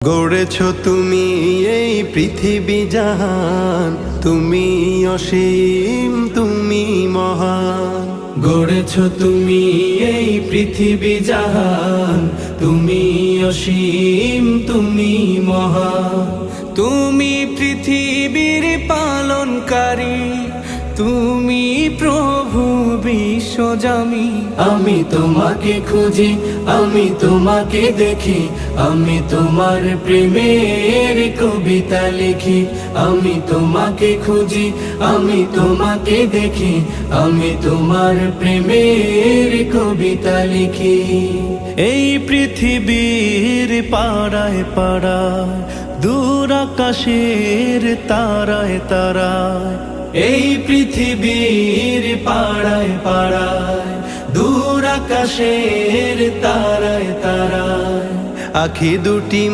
গড়েছ তুমি এই পৃথিবী জাহান, তুমি অসীম, তুমি মহান। গড়েছ তুমি এই পৃথিবী জাহান, তুমি অসীম, তুমি মহান। তুমি পৃথিবীর পালনকারী, তুমি প্রভু বিশ্বজামি। আমি তোমাকে খুঁজি, আমি তোমাকে দেখি, আমি তোমার প্রেমের কবিতা লিখি। আমি তোমাকে খুঁজি, আমি তোমাকে দেখি, আমি তোমার প্রেমের কবিতা লিখি। এই পৃথিবীর পাড়ায় পাড়ায়, দূর আকাশের তারায় তারায়। এই পৃথিবীর পাড়ায় পাড়ায়, দূর আকাশের তারায় তারায়। আখি দুটি